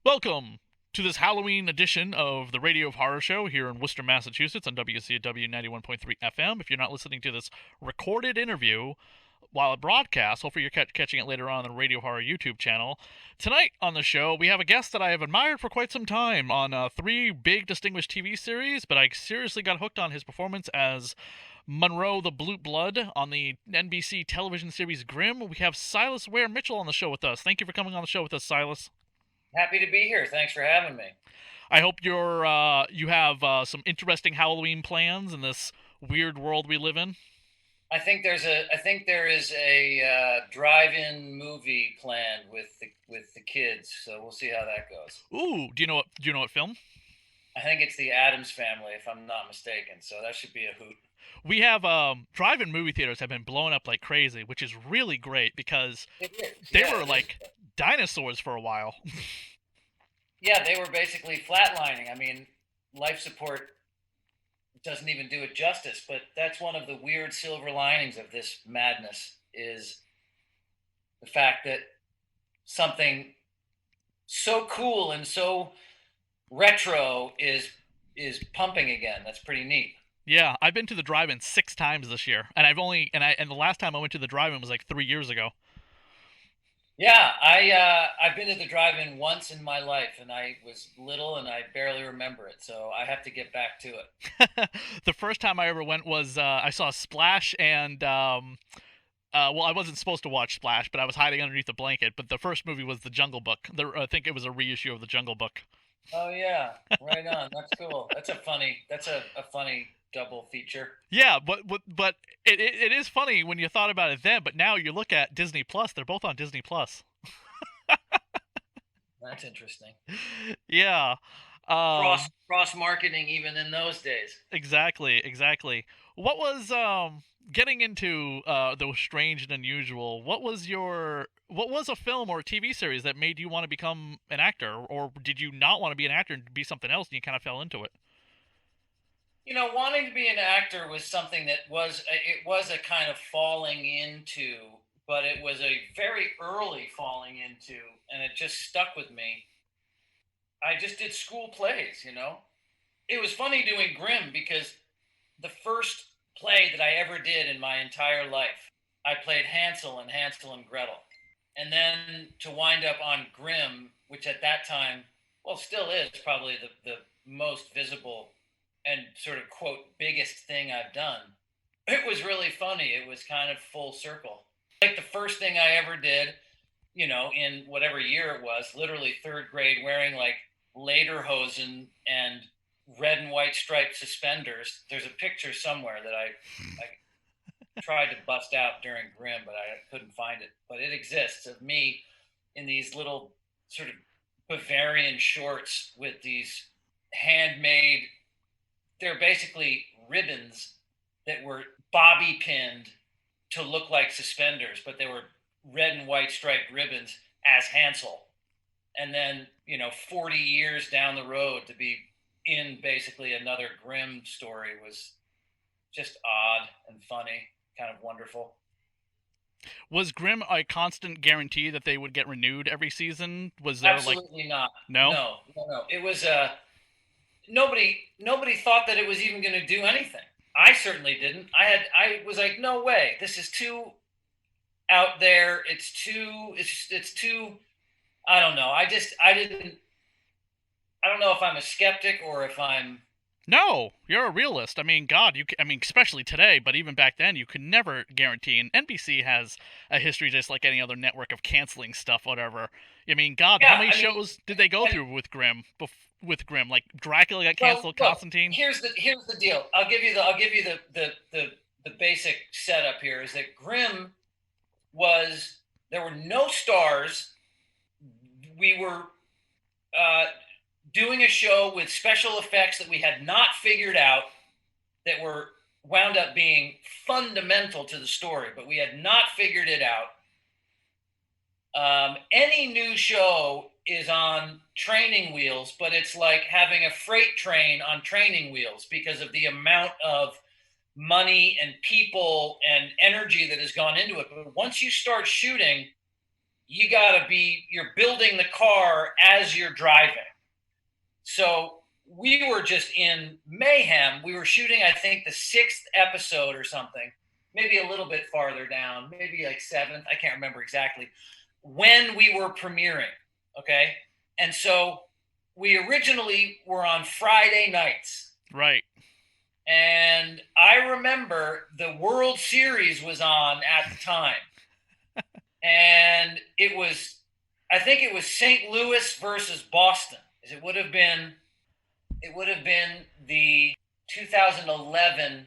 Welcome to this Halloween edition of the Radio of Horror Show here in Worcester, Massachusetts on WCW 91.3 FM. If you're not listening to this recorded interview while it broadcasts, hopefully you're catching it later on the Radio Horror YouTube channel. Tonight on the show, we have a guest that I have admired for quite some time on three big distinguished TV series, but I seriously got hooked on his performance as Monroe the Blue Blood on the NBC television series Grimm. We have Silas Weir Mitchell on the show with us. Thank you for coming on the show with us, Silas. Happy to be here. Thanks for having me. I hope you have some interesting Halloween plans in this weird world we live in. I think there is a drive-in movie planned with the kids, so we'll see how that goes. Ooh, do you know what film? I think it's the Addams Family, if I'm not mistaken. So that should be a hoot. We have drive-in movie theaters have been blowing up like crazy, which is really great because It is, they yeah, were it is. like dinosaurs for a while. Yeah, they were basically flatlining. I mean, life support doesn't even do it justice, but that's one of the weird silver linings of this madness is the fact that something so cool and so retro is pumping again. That's pretty neat. Yeah, I've been to the drive-in 6 times this year, and the last time I went to the drive-in was like 3 years ago. Yeah, I've been to the drive-in once in my life, and I was little and I barely remember it, so I have to get back to it. The first time I ever went was I saw Splash and well, I wasn't supposed to watch Splash, but I was hiding underneath a blanket. But the first movie was The Jungle Book. I think it was a reissue of The Jungle Book. Oh yeah, right on. That's cool. That's a funny double feature. Yeah, but it is funny when you thought about it then. But now you look at Disney Plus; they're both on Disney Plus. That's interesting. Yeah. Cross marketing even in those days. Exactly. What was getting into the strange and unusual? What was a film or a TV series that made you want to become an actor, or did you not want to be an actor and be something else, and you kind of fell into it? Wanting to be an actor was something that it was a kind of falling into, but it was a very early falling into, and it just stuck with me. I just did school plays. It was funny doing Grimm because the first play that I ever did in my entire life, I played Hansel and Hansel and Gretel. And then to wind up on Grimm, which at that time, well, still is probably the most visible and sort of quote biggest thing I've done. It was really funny. It was kind of full circle. Like the first thing I ever did, in whatever year it was, literally third grade, wearing like lederhosen and red and white striped suspenders. There's a picture somewhere that I tried to bust out during Grimm, but I couldn't find it. But it exists of me in these little sort of Bavarian shorts with these handmade, they're basically ribbons that were bobby pinned to look like suspenders, but they were red and white striped ribbons as Hansel. And then, 40 years down the road to be in basically another Grimm story was just odd and funny, kind of wonderful. Was Grimm a constant guarantee that they would get renewed every season? Was there like Absolutely not. no? No, no, no. It was nobody thought that it was even going to do anything. I certainly didn't. I was like, no way. This is too out there. It's too. I don't know. I didn't. I don't know if I'm a skeptic or if I'm. No, you're a realist. I mean, God, I mean, especially today, but even back then, you could never guarantee. And NBC has a history just like any other network of canceling stuff, whatever. I mean, God, how Yeah, many I mean, shows did they go and through with Grimm? With Grimm, like Dracula got well, canceled, look. Constantine. Here's the deal. I'll give you the basic setup here. Is that Grimm was there were no stars. We were uh, doing a show with special effects that we had not figured out that were wound up being fundamental to the story, but we had not figured it out. Any new show is on training wheels, but it's like having a freight train on training wheels because of the amount of money and people and energy that has gone into it. But once you start shooting, you're building the car as you're driving. So we were just in mayhem. We were shooting, I think, the 6th episode or something, maybe a little bit farther down, maybe like 7th. I can't remember exactly when we were premiering. Okay. And so we originally were on Friday nights. Right. And I remember the World Series was on at the time. And I think it was St. Louis versus Boston. It would have been the 2011,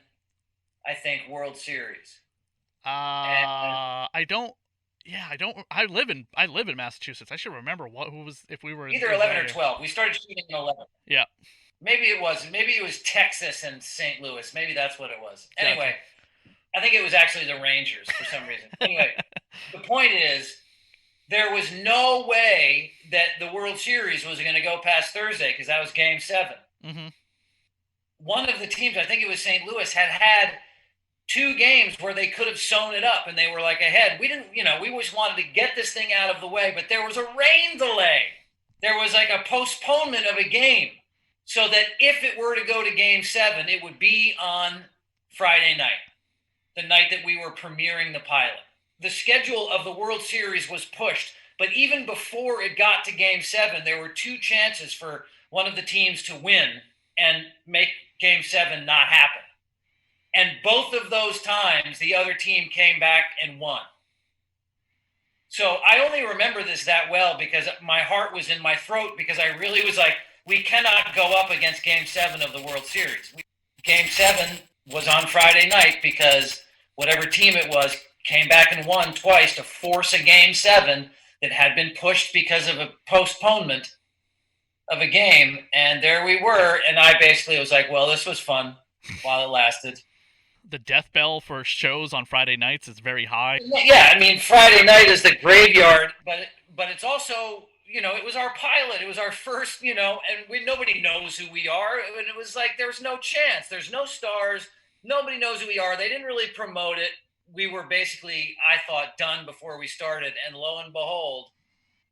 I think, World Series. I don't. Yeah, I don't. I live in Massachusetts. I should remember who was if we were either 11 or 12. We started shooting in 11. Yeah. Maybe it was Texas and St. Louis. Maybe that's what it was. Anyway, I think it was actually the Rangers for some reason. Anyway, the point is, there was no way that the World Series was going to go past Thursday because that was Game 7. Mm-hmm. One of the teams, I think it was St. Louis, had 2 games where they could have sewn it up and they were like ahead. We didn't, we just wanted to get this thing out of the way, but there was a rain delay. There was like a postponement of a game so that if it were to go to Game 7, it would be on Friday night, the night that we were premiering the pilot. The schedule of the World Series was pushed, but even before it got to Game 7, there were 2 chances for one of the teams to win and make Game 7 not happen. And both of those times, the other team came back and won. So I only remember this that well because my heart was in my throat because I really was like, we cannot go up against Game 7 of the World Series. Game 7 was on Friday night because whatever team it was came back and won twice to force a Game 7 that had been pushed because of a postponement of a game. And there we were. And I basically was like, well, this was fun while it lasted. The death bell for shows on Friday nights is very high. Yeah, I mean, Friday night is the graveyard, but it's also, it was our pilot. It was our first, and nobody knows who we are. And it was like, there's no chance. There's no stars. Nobody knows who we are. They didn't really promote it. We were basically, I thought, done before we started. And lo and behold,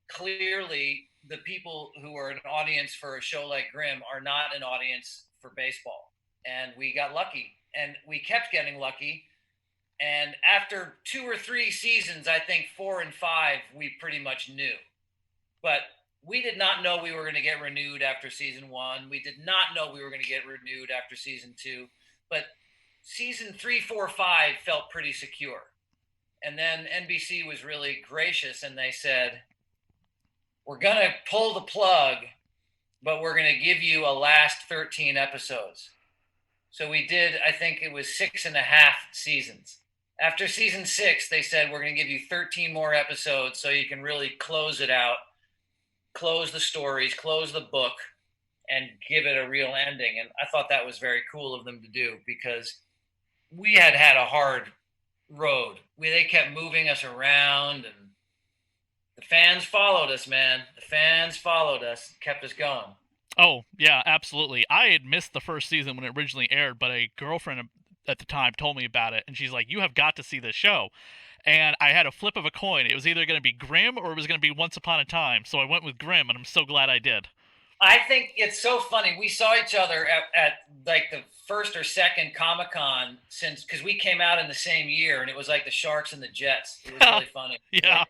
clearly the people who are an audience for a show like Grimm are not an audience for baseball. And we got lucky. And we kept getting lucky. And after 2 or 3 seasons, I think 4 and 5, we pretty much knew. But we did not know we were going to get renewed after season 1. We did not know we were going to get renewed after season 2. But season 3, 4, 5 felt pretty secure. And then NBC was really gracious and they said, we're going to pull the plug, but we're going to give you a last 13 episodes. So we did, I think it was 6.5 seasons. After season 6, they said, we're going to give you 13 more episodes so you can really close it out, close the stories, close the book, and give it a real ending. And I thought that was very cool of them to do because we had a hard road. They kept moving us around and the fans followed us, man. The fans followed us, kept us going. Oh, yeah, absolutely. I had missed the first season when it originally aired, but a girlfriend at the time told me about it, and she's like, you have got to see this show. And I had a flip of a coin. It was either going to be Grimm or it was going to be Once Upon a Time, so I went with Grimm, and I'm so glad I did. I think it's so funny. We saw each other at like the first or second Comic-Con because we came out in the same year, and it was like the Sharks and the Jets. It was really funny. Yeah.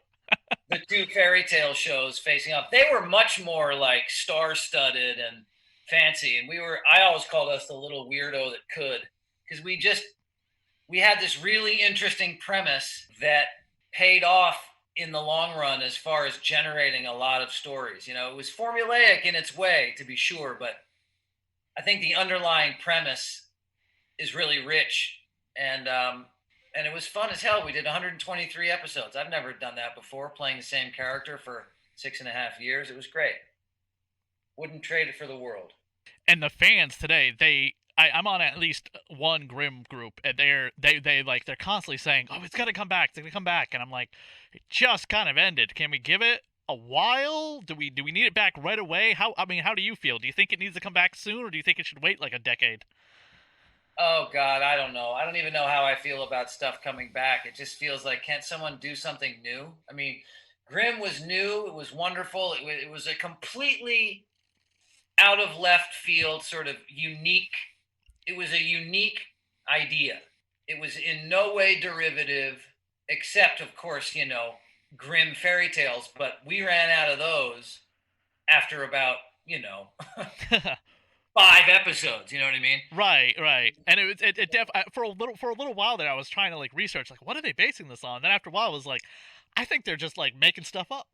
The 2 fairy tale shows facing up, they were much more like star-studded and fancy. And I always called us the little weirdo that could, because we had this really interesting premise that paid off in the long run as far as generating a lot of stories. It was formulaic in its way, to be sure, but I think the underlying premise is really rich. And it was fun as hell. We did 123 episodes. I've never done that before, playing the same character for 6.5 years. It was great. Wouldn't trade it for the world. And the fans today, I'm on at least one Grimm group, and they're constantly saying, "Oh, it's gonna come back. It's gonna come back." And I'm like, it just kind of ended. Can we give it a while? Do we need it back right away? How do you feel? Do you think it needs to come back soon, or do you think it should wait like a decade? Oh, God, I don't know. I don't even know how I feel about stuff coming back. It just feels like, can't someone do something new? I mean, Grimm was new. It was wonderful. It was a completely out of left field, sort of unique. It was a unique idea. It was in no way derivative, except, of course, Grimm fairy tales. But we ran out of those after about, 5 episodes. You know what I mean? Right, right. And for a little while there I was trying to like research like what are they basing this on? Then after a while I was like I think they're just like making stuff up.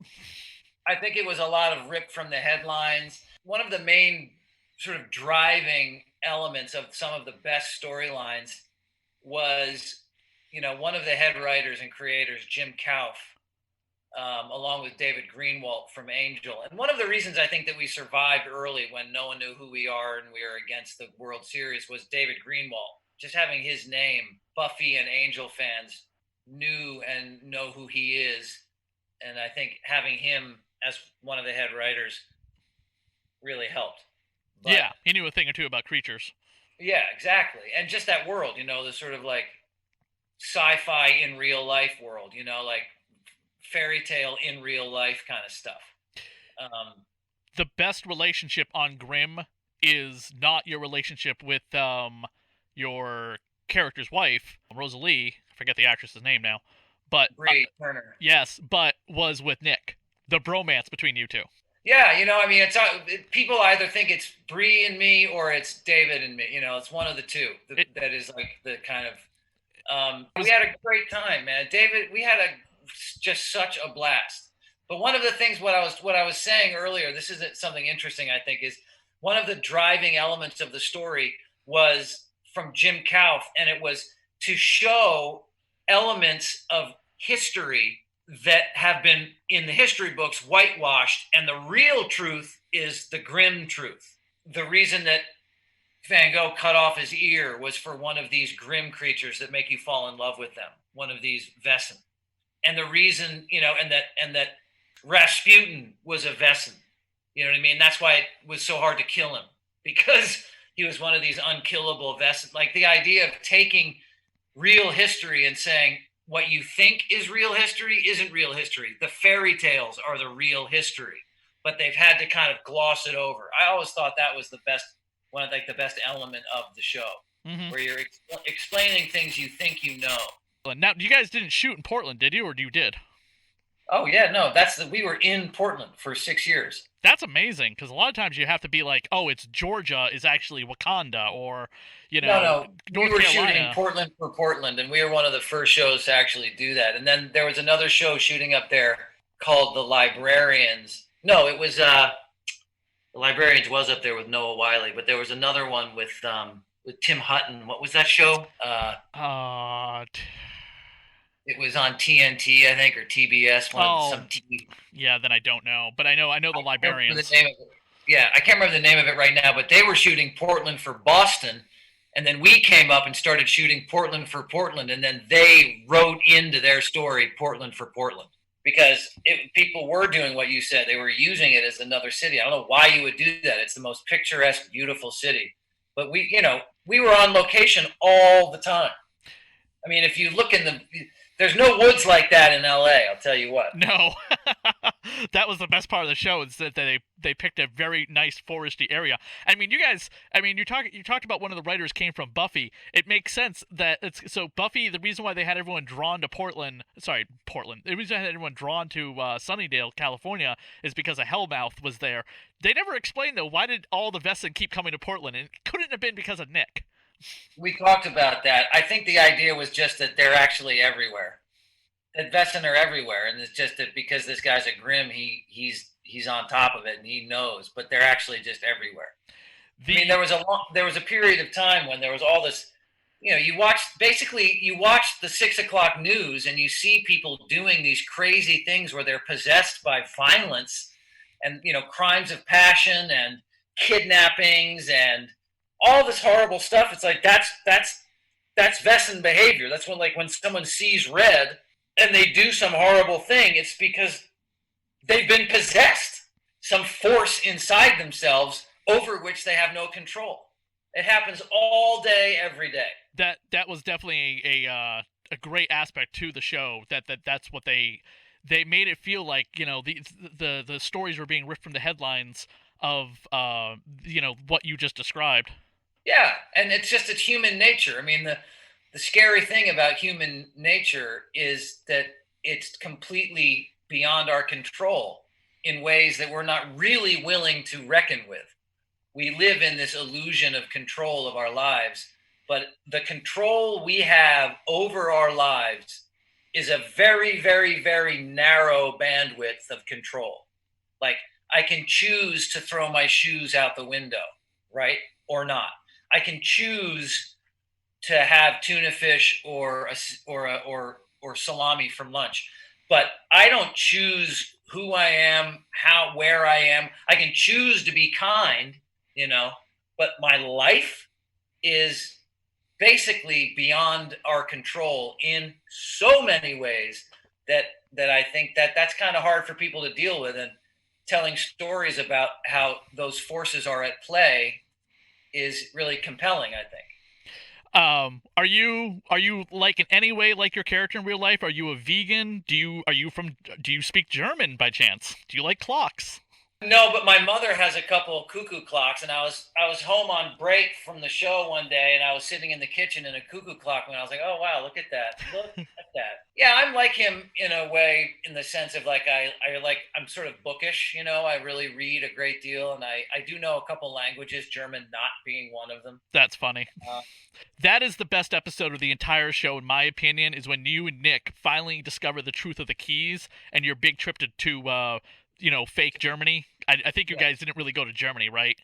I think it was a lot of ripped from the headlines. One of the main sort of driving elements of some of the best storylines was, one of the head writers and creators, Jim Kauf, along with David Greenwalt from Angel. And one of the reasons I think that we survived early when no one knew who we are and we were against the World Series was David Greenwalt. Just having his name, Buffy and Angel fans knew and know who he is. And I think having him as one of the head writers really helped. But, yeah, he knew a thing or two about creatures. Yeah, exactly. And just that world, the sort of like sci-fi in real life world, like fairy tale in real life kind of stuff. The best relationship on Grimm is not your relationship with your character's wife, Rosalie. I forget the actress's name now, but Bree Turner. Yes, but was with Nick. The bromance between you two. Yeah, it's people either think it's Bree and me or it's David and me. It's one of the two that is like the kind of. We had a great time, man. David, we had just such a blast. But one of the things what I was saying earlier, this isn't something interesting. I think is one of the driving elements of the story was from Jim Kauf, and it was to show elements of history that have been in the history books whitewashed, and the real truth is the Grimm truth. The reason that Van Gogh cut off his ear was for one of these Grimm creatures that make you fall in love with them, one of these Wesen. And the reason, and that Rasputin was a Wesen. You know what I mean? That's why it was so hard to kill him, because he was one of these unkillable Wesen. Like the idea of taking real history and saying, what you think is real history isn't real history. The fairy tales are the real history, but they've had to kind of gloss it over. I always thought that was the best element of the show, where you're explaining things you think you know. Now, you guys didn't shoot in Portland, did you, or you did? Oh yeah, no, we were in Portland for 6 years. That's amazing, because a lot of times you have to be like, oh, it's Georgia is actually Wakanda, or, No, North we were Carolina. shooting Portland for Portland, and we were one of the first shows to actually do that. And then there was another show shooting up there called The Librarians. No, it was The Librarians was up there with Noah Wiley, but there was another one with Tim Hutton. What was that show? It was on TNT, I think, or TBS. Some TV. Yeah, then I don't know, but I know The Librarians. Yeah, I can't remember the name of it right now, but they were shooting Portland for Boston, and then we came up and started shooting Portland for Portland, and then they wrote into their story Portland for Portland, because people were doing what you said. They were using it as another city. I don't know why you would do that. It's the most picturesque, beautiful city. But we were on location all the time. I mean, if you look there's no woods like that in LA, I'll tell you what. No. That was the best part of the show, is that they picked a very nice foresty area. I mean, you talked about one of the writers came from Buffy. It makes sense that so Buffy, the reason why they had everyone drawn to Portland, the reason they had everyone drawn to Sunnydale, California, is because a Hellmouth was there. They never explained, though, why did all the Wesen keep coming to Portland? And it couldn't have been because of Nick. We talked about that. I think the idea was just that they're actually everywhere. That Wesen are everywhere, and it's just that because this guy's a Grimm, he's on top of it and he knows. But they're actually just everywhere. I mean, there was a period of time when there was all this. You watch the 6 o'clock news and you see people doing these crazy things where they're possessed by violence, and crimes of passion and kidnappings and all this horrible stuff. It's like that's Wesen behavior. That's when someone sees red and they do some horrible thing, it's because they've been possessed, some force inside themselves over which they have no control. It happens all day, every day. That was definitely a great aspect to the show. That's what they they made it feel like, the stories were being ripped from the headlines of what you just described. Yeah, and it's human nature. I mean, the scary thing about human nature is that it's completely beyond our control in ways that we're not really willing to reckon with. We live in this illusion of control of our lives, but the control we have over our lives is a very, very, very narrow bandwidth of control. Like, I can choose to throw my shoes out the window, right? Or not. I can choose to have tuna fish or salami from lunch, but I don't choose who I am, where I am. I can choose to be kind, you know, but my life is basically beyond our control in so many ways that I think that's kind of hard for people to deal with. And telling stories about how those forces are at play is really compelling, I think. Are you like in any way like your character in real life? Are you a vegan? Do you speak German by chance? Do you like clocks? No, but my mother has a couple of cuckoo clocks, and I was home on break from the show one day, and I was sitting in the kitchen in a cuckoo clock, and I was like, "Oh wow, look at that! Look at that!" Yeah, I'm like him in a way, in the sense of like I'm sort of bookish, I really read a great deal, and I do know a couple languages, German not being one of them. That's funny. Uh, That is the best episode of the entire show, in my opinion, is when you and Nick finally discover the truth of the keys and your big trip to fake Germany. I think you yeah, guys didn't really go to Germany, right?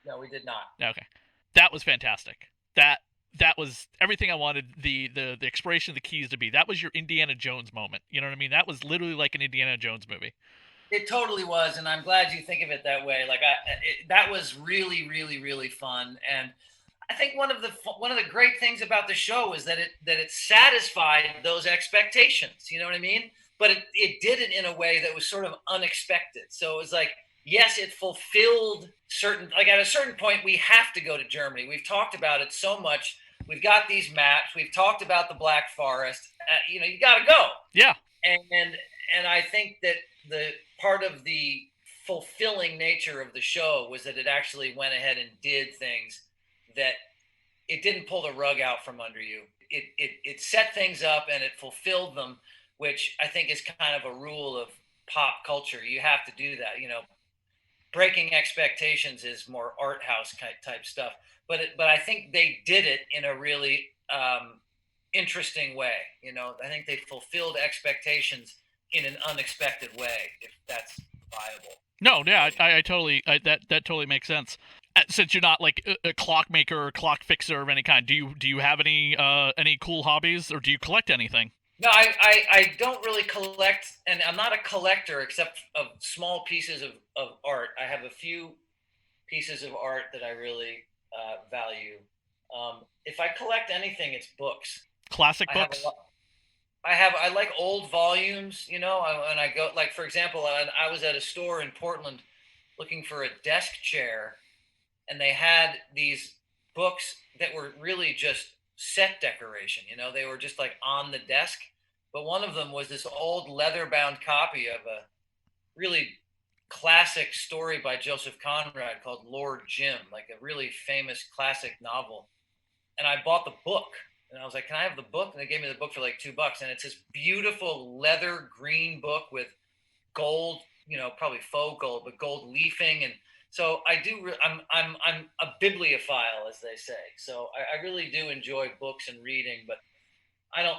no, we did not. Okay, that was fantastic. That was everything I wanted the exploration of the keys to be. That was your Indiana Jones moment. You know what I mean? That was literally like an Indiana Jones movie. It totally was, and I'm glad you think of it that way. That was really, really, really fun, and I think one of the great things about the show is that it satisfied those expectations. You know what I mean? But it did it in a way that was sort of unexpected. So it was like, yes, it fulfilled certain, like, at a certain point we have to go to Germany. We've talked about it so much. We've got these maps. We've talked about the Black Forest. You got to go. Yeah. And I think that the part of the fulfilling nature of the show was that it actually went ahead and did things that it didn't pull the rug out from under you. It set things up and it fulfilled them, which I think is kind of a rule of pop culture. You have to do that. Breaking expectations is more art house type stuff, but I think they did it in a really interesting way. I think they fulfilled expectations in an unexpected way, if that's viable. No, yeah, I totally that totally makes sense. Since you're not like a clockmaker or clock fixer of any kind, do you have any cool hobbies, or do you collect anything? No, I don't really collect, and I'm not a collector except of small pieces of art. I have a few pieces of art that I really value. If I collect anything, it's books. Classic I have a books? lot. I like old volumes, and I go, like, for example, I was at a store in Portland looking for a desk chair, and they had these books that were really just set decoration. They were just like on the desk. But one of them was this old leather bound copy of a really classic story by Joseph Conrad called Lord Jim, like a really famous classic novel. And I bought the book, and I was like, "Can I have the book?" And they gave me the book for like $2. And it's this beautiful leather green book with gold, probably faux gold, but gold leafing. And so I do. I'm a bibliophile, as they say. So I really do enjoy books and reading, but I don't,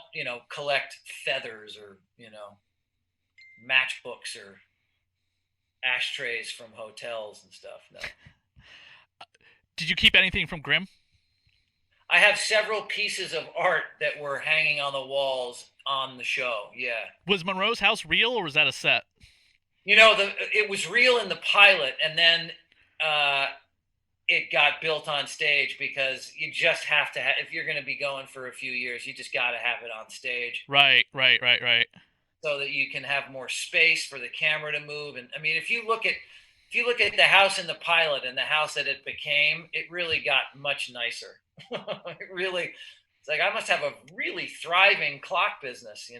collect feathers or matchbooks or ashtrays from hotels and stuff. No. Did you keep anything from Grimm? I have several pieces of art that were hanging on the walls on the show. Yeah. Was Monroe's house real, or was that a set? It was real in the pilot, and then it got built on stage, because you just have to if you're going to be going for a few years, you just got to have it on stage. Right. So that you can have more space for the camera to move. And I mean, if you look at the house in the pilot and the house that it became, it really got much nicer. It's like, I must have a really thriving clock business.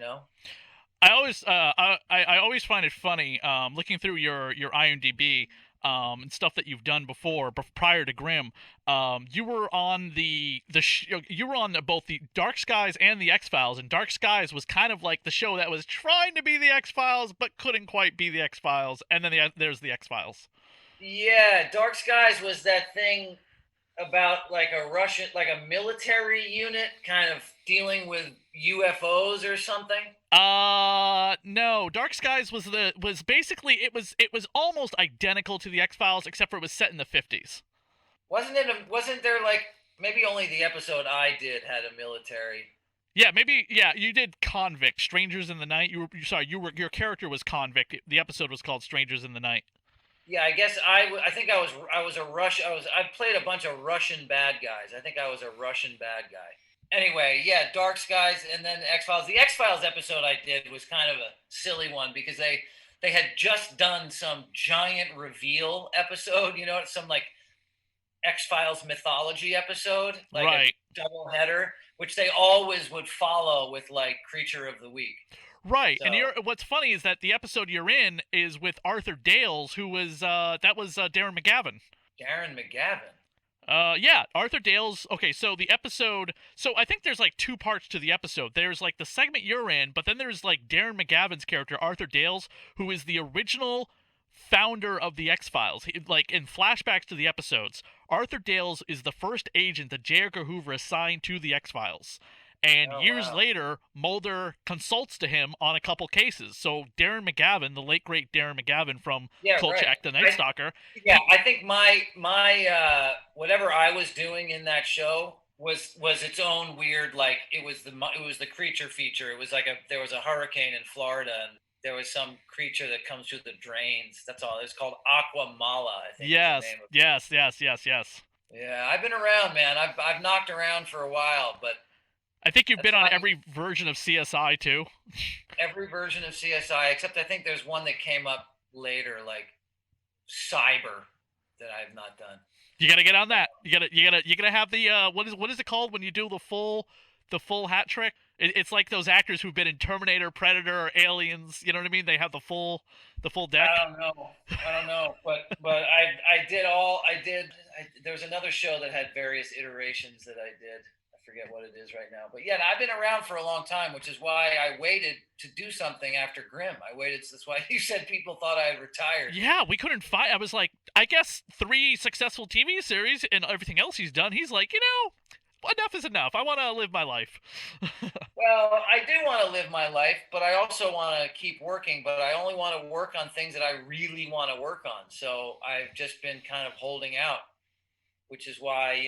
I always find it funny looking through your IMDb and stuff that you've done before prior to Grimm. You were on you were on both the Dark Skies and the X Files, and Dark Skies was kind of like the show that was trying to be the X Files but couldn't quite be the X Files, and then there's the X Files. Yeah, Dark Skies was that thing about like a Russian, like a military unit kind of dealing with UFOs or something. No. Dark Skies was basically it was almost identical to the X Files except for it was set in the 50s. Wasn't there like maybe only the episode I did had a military? Yeah, maybe. Yeah, you did Convict, Strangers in the Night. Sorry, your character was Convict. The episode was called Strangers in the Night. Yeah, I guess I think I was a Rush I played a bunch of Russian bad guys. I think I was a Russian bad guy. Anyway, yeah, Dark Skies and then X Files. The X Files episode I did was kind of a silly one because they had just done some giant reveal episode, you know, some like X Files mythology episode, like Right. a double header, which they always would follow with like Creature of the Week. Right, and So what's funny is that the episode you're in is with Arthur Dales, who was that was Darren McGavin. Darren McGavin. Yeah, Arthur Dales. Okay, so the episode. So I think there's like two parts to the episode. There's like the segment you're in, but then there's like Darren McGavin's character, Arthur Dales, who is the original founder of the X Files. Like in flashbacks to the episodes, Arthur Dales is the first agent that J. Edgar Hoover assigned to the X Files. And Oh years wow. later, Mulder consults to him on a couple cases. So Darren McGavin, the late great Darren McGavin from Yeah, right. Kolchak the Night Stalker, Yeah, I think my whatever I was doing in that show was its own weird like it was the creature feature. It was like there was a hurricane in Florida and there was some creature that comes through the drains. That's all. It's called Aquamala, I think is the yes, name of it. yes, yes, yes, yes. Yeah, I've been around, man. I've knocked around for a while, but I think you've that's been on why every version of CSI too. every version of CSI except I think there's one that came up later, like Cyber, that I've not done. You gotta get on that. You gotta have the what is it called when you do the full hat trick? It's like those actors who've been in Terminator, Predator, or Aliens. You know what I mean? They have the full deck. I don't know, but I did there was another show that had various iterations that I did. I forget what it is right now, but yeah, I've been around for a long time, which is why I waited to do something after Grimm. I waited. That's why you said people thought I had retired. Yeah, we couldn't find. I was like, I guess 3 successful TV series and everything else he's done. He's like, enough is enough. I want to live my life. Well, I do want to live my life, but I also want to keep working. But I only want to work on things that I really want to work on. So I've just been kind of holding out, which is why,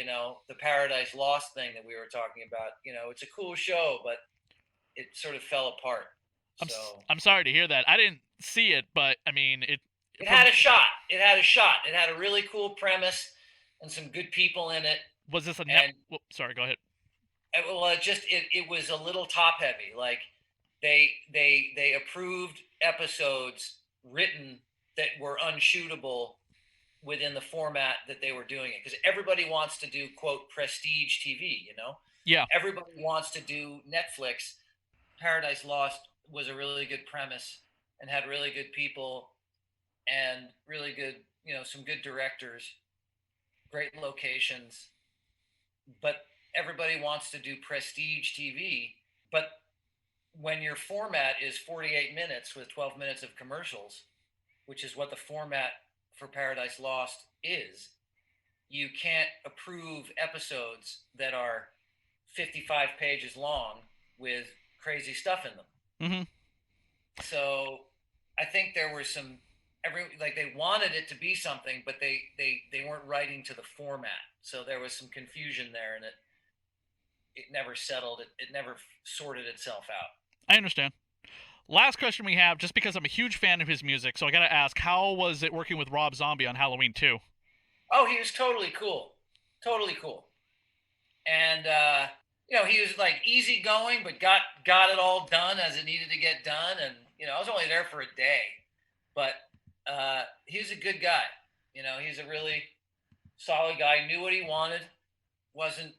the Paradise Lost thing that we were talking about, it's a cool show, but it sort of fell apart. So I'm sorry to hear that. I didn't see it, but I mean it. it had a shot. It had a shot. It had a really cool premise and some good people in it. Was this a net? And Sorry, go ahead. well, it was a little top heavy. Like they approved episodes written that were unshootable within the format that they were doing it because everybody wants to do quote prestige TV. Yeah. Everybody wants to do Netflix. Paradise Lost was a really good premise and had really good people and really good, some good directors, great locations, but everybody wants to do prestige TV. But when your format is 48 minutes with 12 minutes of commercials, which is what the format for Paradise Lost is, you can't approve episodes that are 55 pages long with crazy stuff in them. Mm-hmm. So I think there were some they wanted it to be something, but they weren't writing to the format. So there was some confusion there, and it never settled. It never sorted itself out. I understand. Last question we have, just because I'm a huge fan of his music, so I gotta ask, how was it working with Rob Zombie on Halloween 2? Oh, he was totally cool, totally cool, and he was like easygoing, but got it all done as it needed to get done. And I was only there for a day, but he was a good guy. He's a really solid guy. Knew what he wanted, wasn't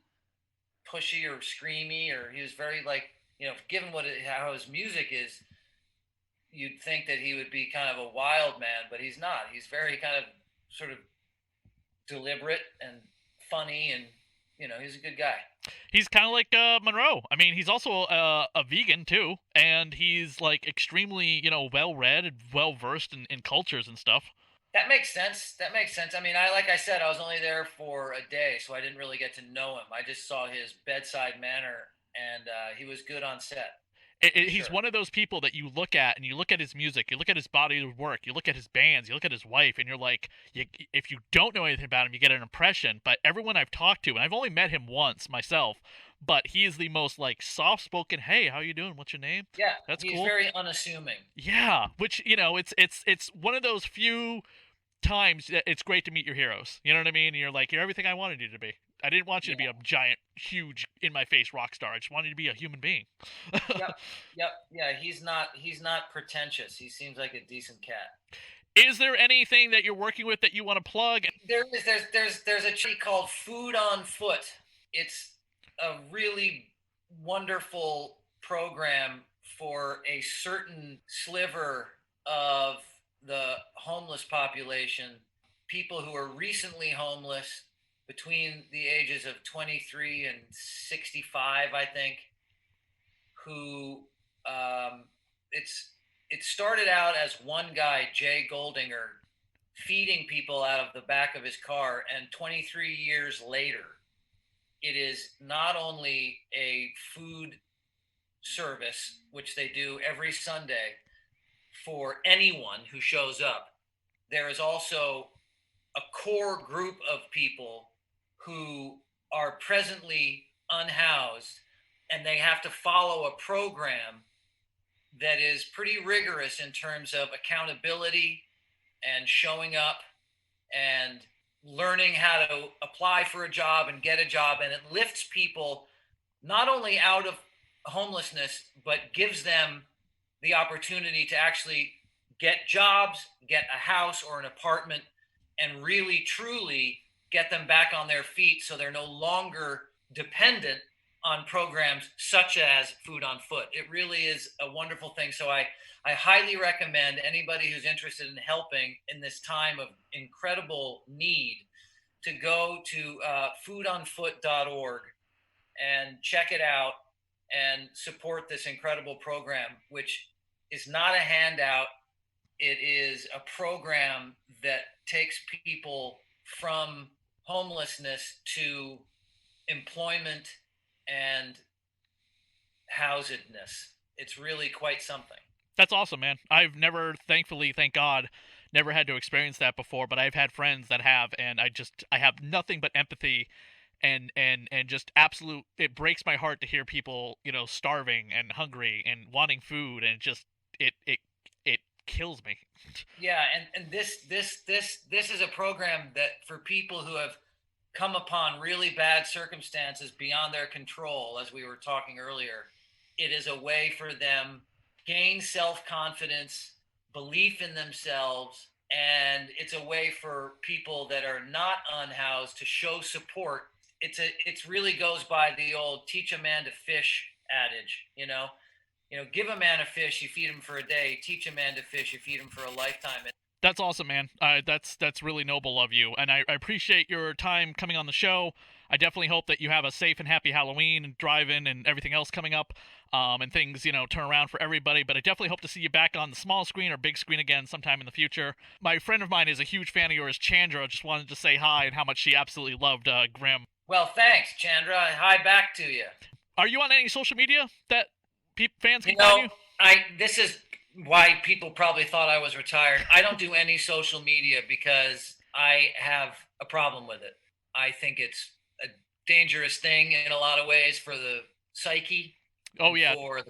pushy or screamy, or he was very like, given how his music is, you'd think that he would be kind of a wild man, but he's not. He's very kind of sort of deliberate and funny, and he's a good guy. He's kind of like Monroe. I mean, he's also a vegan too, and he's like extremely, well read and well versed in cultures and stuff. That makes sense. That makes sense. I mean, like I said, I was only there for a day, so I didn't really get to know him. I just saw his bedside manner, and he was good on set. He's Sure. one of those people that you look at, and you look at his music, you look at his body of work, you look at his bands, you look at his wife, and you're like, if you don't know anything about him, you get an impression. But everyone I've talked to, and I've only met him once myself, but he is the most like soft-spoken. Hey, how you doing? What's your name? Yeah, That's he's cool. very unassuming. Yeah, which it's one of those few times that it's great to meet your heroes. You know what I mean? And you're like, you're everything I wanted you to be. I didn't want you to be Yeah. a giant, huge, in my face rock star. I just wanted you to be a human being. Yep. Yep. Yeah. He's not pretentious. He seems like a decent cat. Is there anything that you're working with that you want to plug? There's a tree called Food on Foot. It's a really wonderful program for a certain sliver of the homeless population, people who are recently homeless between the ages of 23 and 65, I think, who it's it started out as one guy, Jay Goldinger, feeding people out of the back of his car, and 23 years later, it is not only a food service, which they do every Sunday for anyone who shows up. There is also a core group of people who are presently unhoused, and they have to follow a program that is pretty rigorous in terms of accountability and showing up and learning how to apply for a job and get a job. And it lifts people not only out of homelessness, but gives them the opportunity to actually get jobs, get a house or an apartment, and really truly get them back on their feet so they're no longer dependent on programs such as Food on Foot. It really is a wonderful thing. So I highly recommend anybody who's interested in helping in this time of incredible need to go to foodonfoot.org and check it out and support this incredible program, which is not a handout. It is a program that takes people from homelessness to employment and housedness. It's really quite something. That's awesome, man. I've never, thankfully, thank God, never had to experience that before, but I've had friends that have, and I have nothing but empathy and just absolute. It breaks my heart to hear people, starving and hungry and wanting food, and just it kills me. Yeah, and this is a program that for people who have come upon really bad circumstances beyond their control, as we were talking earlier, it is a way for them gain self-confidence, belief in themselves, and it's a way for people that are not unhoused to show support. It's really goes by the old teach a man to fish adage, give a man a fish, you feed him for a day. Teach a man to fish, you feed him for a lifetime. That's awesome, man. That's really noble of you, and I appreciate your time coming on the show. I definitely hope that you have a safe and happy Halloween and drive-in and everything else coming up, and things turn around for everybody. But I definitely hope to see you back on the small screen or big screen again sometime in the future. My friend of mine is a huge fan of yours, Chandra. Just wanted to say hi and how much she absolutely loved Grimm. Well, thanks, Chandra. Hi back to you. Are you on any social media that fans can find you? This is why people probably thought I was retired. I don't do any social media because I have a problem with it. I think it's a dangerous thing in a lot of ways for the psyche. Oh yeah. For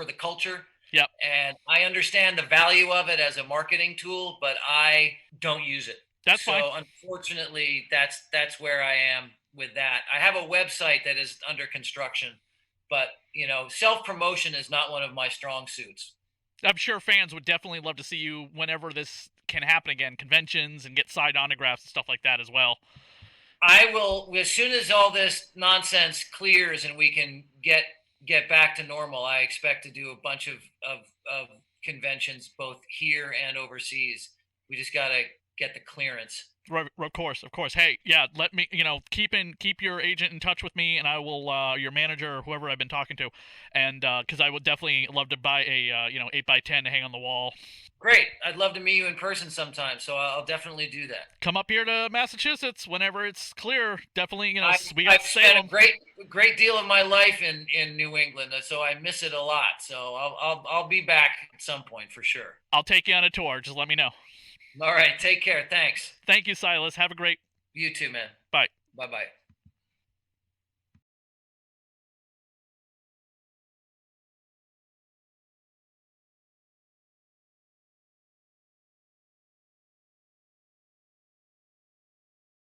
the culture. Yep. And I understand the value of it as a marketing tool, but I don't use it. That's fine. So unfortunately, that's where I am with that. I have a website that is under construction, but self-promotion is not one of my strong suits. I'm sure fans would definitely love to see you whenever this can happen again, conventions and get signed autographs and stuff like that as well. I will, as soon as all this nonsense clears and we can get back to normal. I expect to do a bunch of conventions both here and overseas. We just got to get the clearance. Right, of course, of course. Hey, yeah, let me, keep your agent in touch with me, and I will, your manager or whoever I've been talking to, and because I would definitely love to buy a 8x10 to hang on the wall. Great. I'd love to meet you in person sometime, so I'll definitely do that. Come up here to Massachusetts whenever it's clear. Definitely, we I've got spent Salem. a great deal of my life in New England, so I miss it a lot. So I'll be back at some point for sure. I'll take you on a tour. Just let me know. All right. Take care. Thanks. Thank you, Silas. Have a great. You too, man. Bye. Bye-bye.